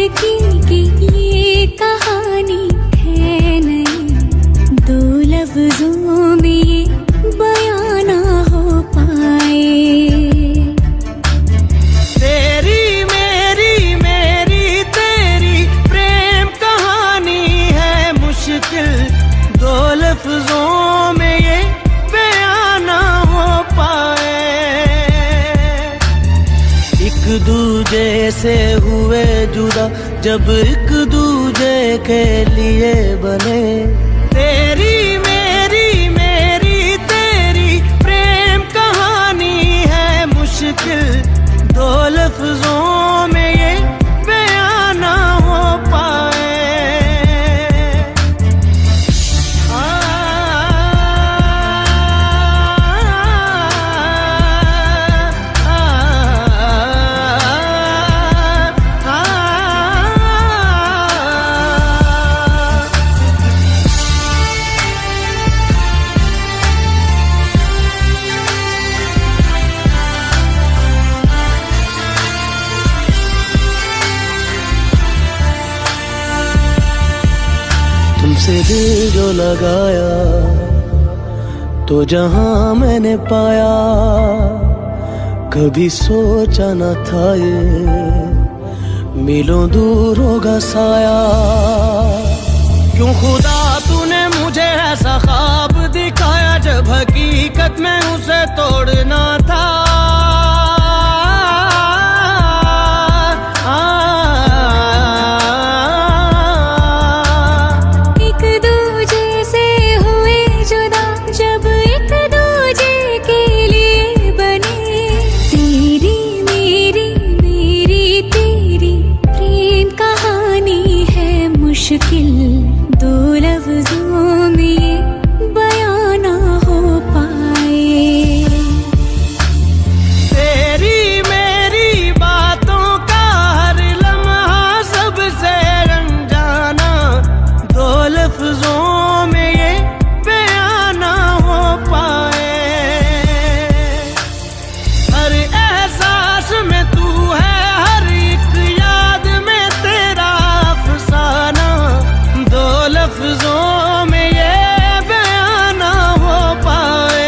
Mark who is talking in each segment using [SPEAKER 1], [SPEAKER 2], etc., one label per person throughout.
[SPEAKER 1] जिंदगी की ये कहानी है नहीं, दो लफ्जों में ये बयां ना हो पाए।
[SPEAKER 2] तेरी मेरी मेरी तेरी प्रेम कहानी है मुश्किल, दो लफ्जों में ये बयां ना हो पाए। एक दूजे से हुए जुदा जब एक दूजे के लिए बने, तेरी मेरी मेरी तेरी प्रेम कहानी है मुश्किल, दो लफ्जों में ये बयां ना हो पाए। तुमसे दिल जो लगाया तो जहां मैंने पाया, कभी सोचा न था ये मिलों दूर होगा साया। क्यों खुदा तूने मुझे ऐसा ख्वाब दिखाया जब हकीकत में उसे तोड़ना था।
[SPEAKER 1] मुश्किल दो लफ्जों में ये बयां ना हो पाए।
[SPEAKER 2] तेरी मेरी बातों का हर लम्हा सबसे अनजाना, दो लफ्जों में ये बयां ना हो पाए। हर एहसास में तू है, हर एक याद में तेरा अफसाना, दो लफ्जों में ये बयां ना हो पाए।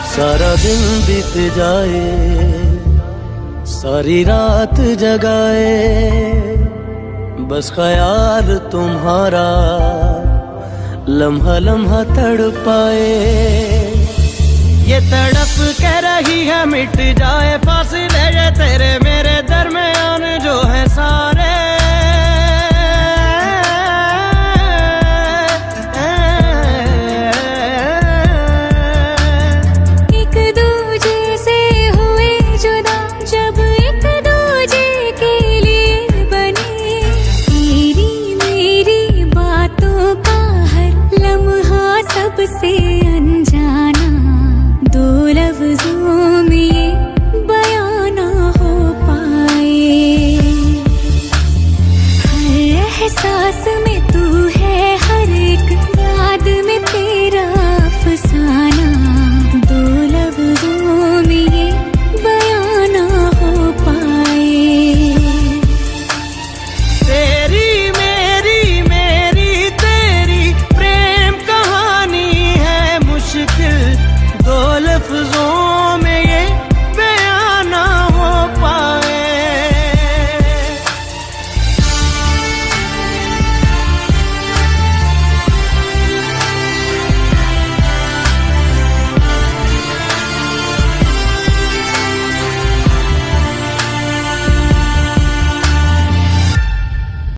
[SPEAKER 2] सारा दिन बीत जाए, सारी रात जगाए, बस ख्याल तुम्हारा लम्हा लम्हा तड़पाए। ये तड़प कह रही है मिट